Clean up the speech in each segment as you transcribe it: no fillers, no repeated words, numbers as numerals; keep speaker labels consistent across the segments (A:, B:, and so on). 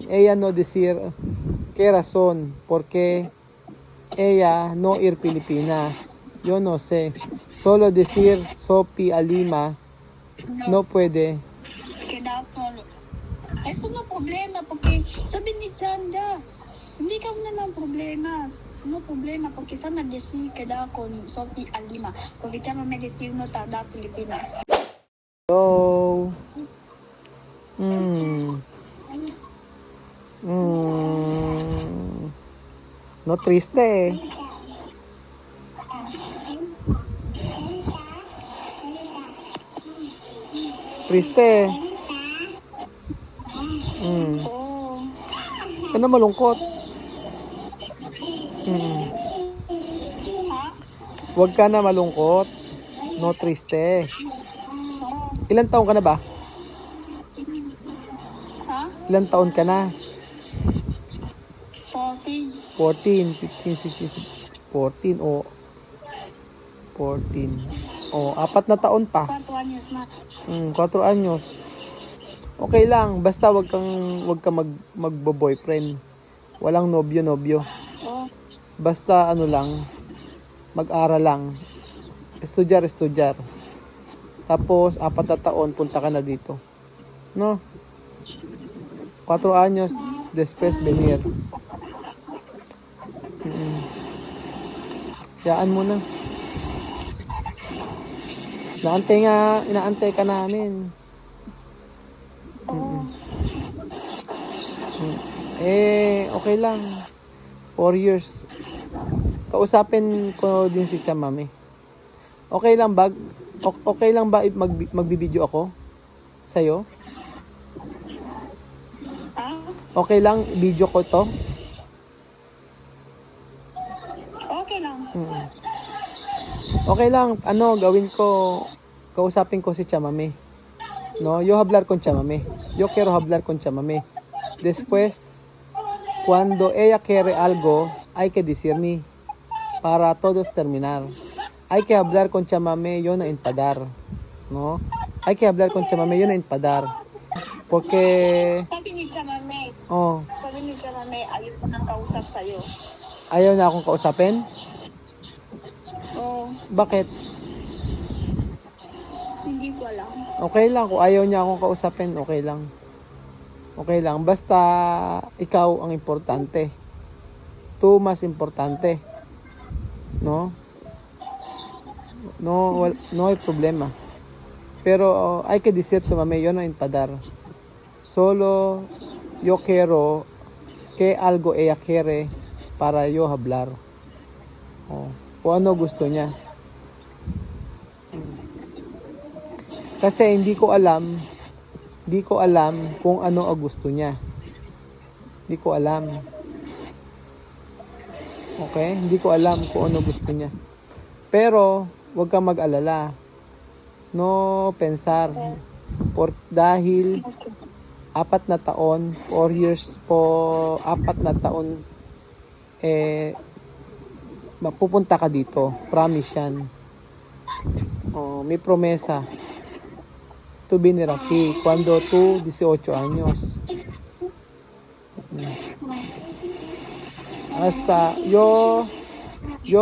A: ella no decir qué razón, porque ella no ir Pilipinas. Yo no sé. Solo decir Sophie a Lima no puede.
B: Kinakol. Esto no problema, porque sabi ni Sanda, hindi ka na ng problema. No problema, porque sana desi kada kon Sophie Alima. Porque chama medicine no tada Pilipinas.
A: Hello. No triste. Triste.
B: Oh.
A: Ano malungkot?
B: Ha?
A: Huwag ka na malungkot. No triste. Ilan taon ka na ba?
B: Ha?
A: Ilan taon ka na?
B: 14.
A: 14, 15, 16, 14 o 14. O, 4 na taon pa.
B: 4 anyos na.
A: 4 anyos. Okay lang, basta wag kang magbo-boyfriend. Walang nobyo-nobyo.
B: Oh.
A: Basta ano lang, mag-aral lang. Estudyar. Tapos 4 na taon punta ka na dito. No? 4 anyos después venir. Yaan mo na. Inaantay ka namin. Okay lang. 4 years. Kausapin ko din si Chamame. Okay lang ba magbibideo ako sa'yo?
B: Ha?
A: Okay lang video ko to?
B: Okay lang.
A: Okay lang, gawin ko, kausapin ko si Chamame. No, yo hablar con Chamame. Yo quiero hablar con Chamame. Después, cuando ella quiere algo, hay que decirme para todos terminar. Hay que hablar con Chamame, yo no empadar. No? Hay que hablar con Chamame, yo no empadar. Porque,
B: Sabi ni Chamame, ayaw ko nang kausap sa'yo.
A: ayaw na akong kausapin?
B: Oh,
A: Bakit?
B: hindi ko alam.
A: Okay lang, kung ayaw niya akong kausapin, okay lang. Okay lang, basta ikaw ang importante. Tu mas importante. No? No hay problema. Pero hay que decir to mami, yo no empadar. Solo yo quiero que algo ella quiere para yo hablar. O ano gusto niya. Kasi hindi ko alam kung ano ang gusto niya. Hindi ko alam. Okay? Hindi ko alam kung ano gusto niya. Pero, huwag kang mag-alala. No pensar. Dahil 4 na taon, 4 years po, 4 na taon, mapupunta ka dito. Promise yan. May promesa. Tu venir aquí cuando tú 18 años. Hasta yo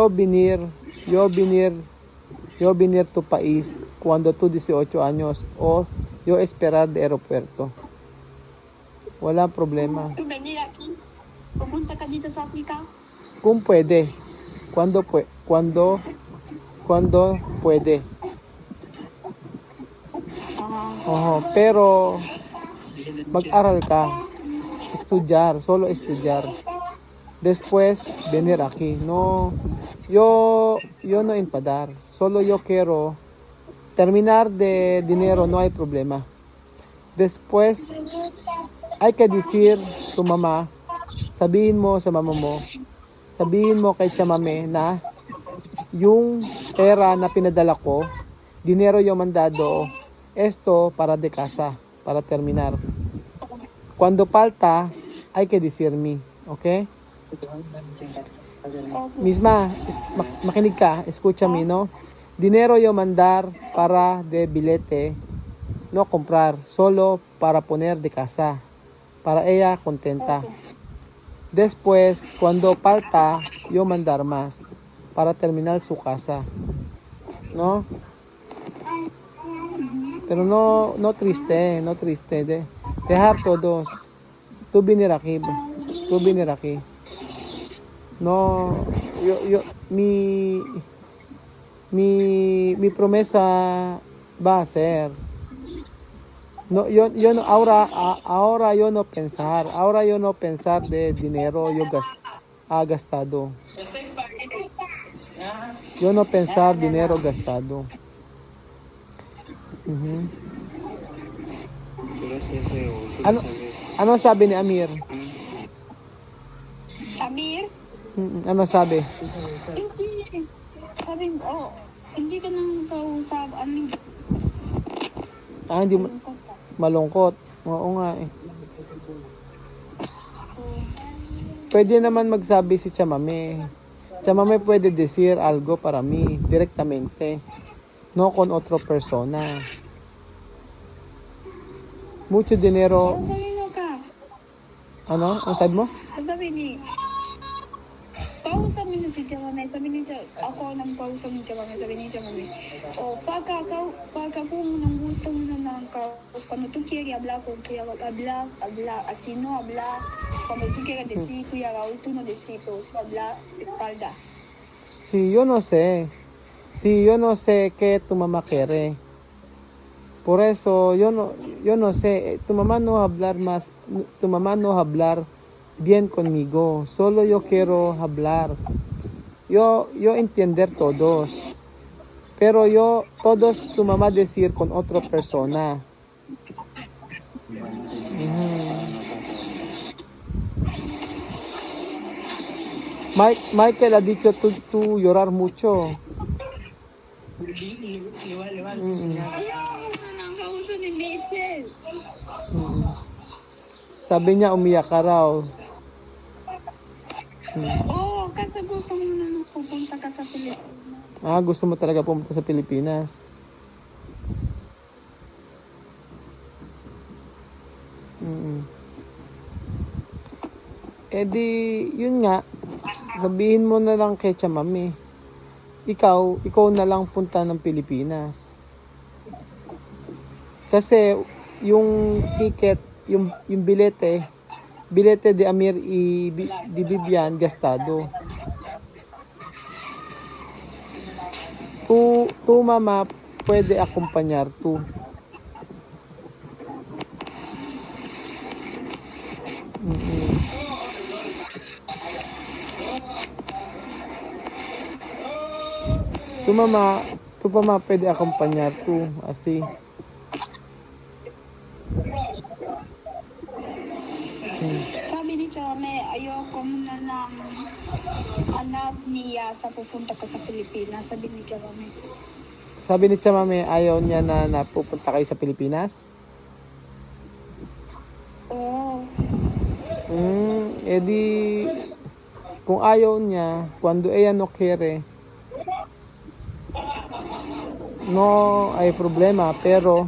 A: venir tu país cuando tú 18 años o yo esperar de aeropuerto. Wala problema.
B: Tu venir aquí? Pupunta ka dito sa Africa?
A: Kung pwede. Cuando puede. Pero mag-aral ka. Solo estudiar. Después venir aquí. No, yo no empadar. Solo yo quiero terminar de dinero, no hay problema. Después hay que decir tu mamá, sabihin mo sa mama mo, sabihin mo kay Chamame na yung pera na pinadala ko, dinero yo mandado, esto para de casa, para terminar. Cuando falta, hay que decirme, okay? Misma, makinig ka, escúchame, no? Dinero yo mandar para de bilete, no comprar, solo para poner de casa, para ella contenta. Después, cuando falta, yo mandar más para terminar su casa. ¿No? Pero no triste, no triste. Dejar todos. Tú venir aquí. Tú venir aquí. No, mi promesa va a ser. No, yo no, ahora yo no pensar de dinero ha gastado. Yo no pensar dinero gastado. Ujú.
C: Pero siempre
A: Ano, ano sabi ni Amir?
B: Amir,
A: Ano sabi?
B: hindi. Sabi, hindi ka nang kausap. Ano
A: Hindi
B: yung ka?
A: malungkot. Oo nga eh. Pwede naman magsabi si Chamame. Chamame puede decir algo para mí directamente. No con otra persona. Mucho dinero.
B: Sabi mo ka.
A: Ano? Ang sabi mo?
B: Sabi ni, kausap mo na si Chamame. Sabi ni ako nang kausap ni Chamame. Sabi ni Chamame, pagka kung nang gusto mo na ng kausap, cuando tú quieres hablar con kuya, habla, así no habla. Cuando tú quieres decir kuya Raúl, tú no decir, pero tú habla espalda.
A: Si yo no sé. Si yo no sé qué tu mamá quiere. Por eso yo no sé. Tu mamá no va a hablar bien conmigo. Solo yo quiero hablar. Yo entender todos. Pero todos tu mamá decir con otra persona. Michael ha dicho tú llorar mucho.
B: Ayaw na ng kausap ni Mitchell.
A: Sabi niya umiyak ka raw.
B: Kasi gusto mo na nang pupunta ka sa Pilipinas.
A: Gusto mo talaga pumunta sa Pilipinas. Eh di, yun nga. Sabihin mo na lang kay Chamame. Ikaw na lang punta ng Pilipinas. Kasi yung ticket, yung bilete de Amir di Bibian gastado. Tu mama puede acompañar tu. Tu mama puede acompañar tu, así.
B: Sabi ni Chame, ayoko muna ng anak niya sa pupunta ka sa Pilipinas. Sabi ni Chame.
A: Sabi ni Chamame, ayaw niya na napupunta kayo sa Pilipinas?
B: Oo.
A: Edi, kung ayaw niya, cuando ella no quiere, no hay problema, pero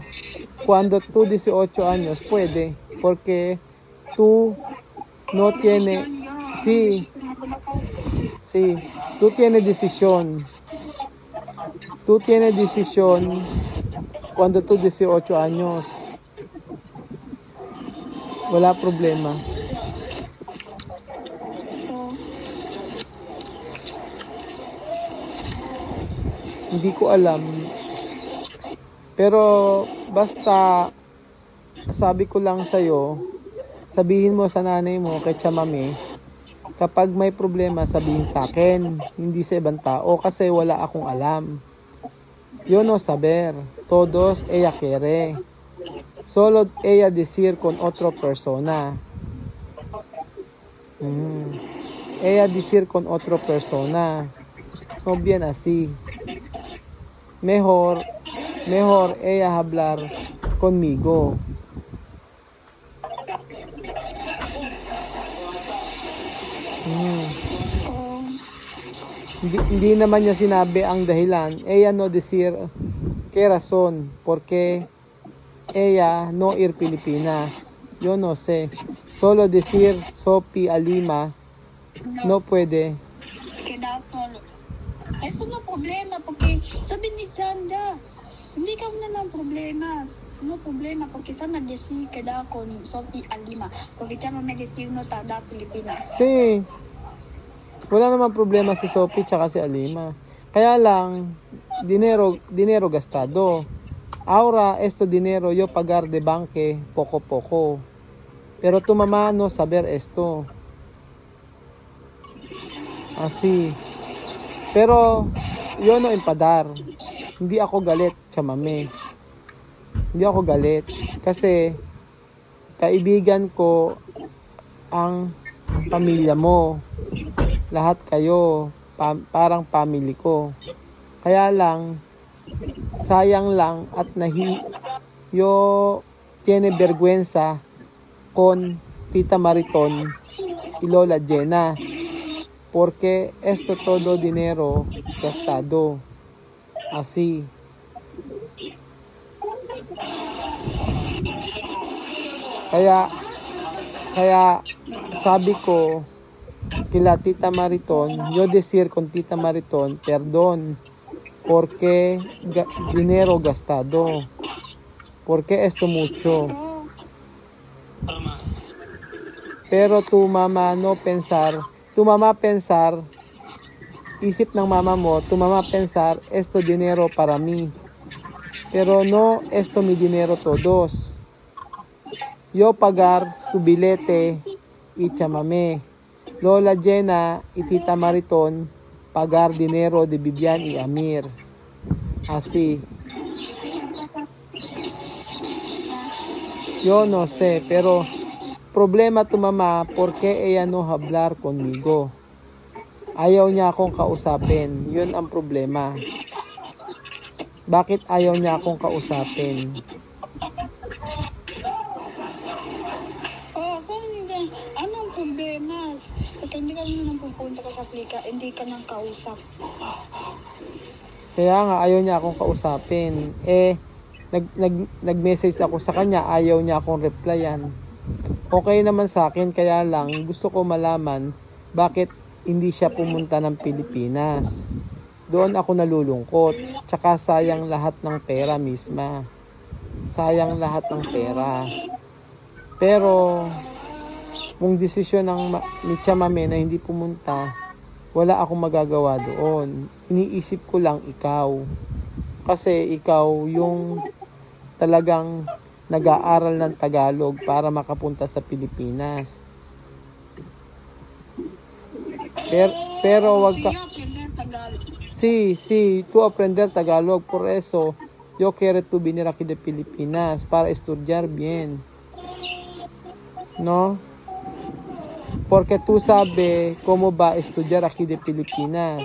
A: cuando tú 18 años, puede, porque tú no tienes, sí, tú tienes decisión. Tú tienes decisión cuando tú 18 años. Wala problema. Hindi ko alam. Pero basta sabi ko lang sa'yo, sabihin mo sa nanay mo kay Chamame, kapag may problema sabihin sa akin, hindi sa ibang tao kasi wala akong alam. Yo no saber, todos ella quiere. Solo ella decir con otra persona. Ella decir con otra persona. No bien así. Mejor ella hablar conmigo. Hindi naman niya sinabi ang dahilan. Ella no decir qué razón, porque ella no ir Pilipinas. Yo no sé. Solo decir Sophie a Lima, no puede.
B: Quedato. Esto no problema porque sabi ni Sanda, hindi ka na ng problemas. No problema porque sana desi queda con Sophie a Lima. Porque chama medicino ta da Pilipinas.
A: Sí, wala namang problema si Sophie tsaka si Alima. Kaya lang, dinero gastado. Ahora, esto dinero yo pagar de banque poco. Pero tu mamá no saber esto. Así. Pero, yo no empadar. Hindi ako galit, chamame. Hindi ako galit. Kasi, kaibigan ko ang pamilya mo. Lahat kayo, parang family ko. Kaya lang, sayang lang at yo tiene vergüenza con Tita Mariton y Lola Jenna. Porque esto todo dinero gastado. Así. Kaya sabi ko kila Tita Mariton, yo decir con Tita Mariton, perdón, porque dinero gastado. Porque esto mucho. Pero tu mama no pensar, isip ng mama mo, tu mama pensar, esto dinero para mí. Pero no, esto mi dinero todos. Yo pagar tu bilete y chamame. Lola Jenna y Tita Mariton pagar dinero de Vivian y Amir. Así. Yo no sé, pero problema tu mama porque ella no hablar conmigo. Ayaw niya akong kausapin. Yun ang problema. Bakit ayaw niya akong kausapin?
B: So anong problema? Pag hindi ka naman pupunta ka sa plika, hindi ka nang kausap.
A: Kaya nga, ayaw niya akong kausapin. Nag-message ako sa kanya, ayaw niya akong replyan. Okay naman sa akin, kaya lang, gusto ko malaman bakit hindi siya pumunta ng Pilipinas. Doon ako nalulungkot. Tsaka sayang lahat ng pera misma. Sayang lahat ng pera. Pero, kung desisyon ni Chamame na hindi pumunta, wala akong magagawa doon. Iniisip ko lang ikaw. Kasi ikaw yung talagang nag-aaral ng Tagalog para makapunta sa Pilipinas. Pero wag ka... Sí, tú aprender Tagalog. Por eso, yo quiero tú venir aquí de Pilipinas para estudiar bien. ¿No? Porque tú sabes cómo va a estudiar aquí de Pilipinas.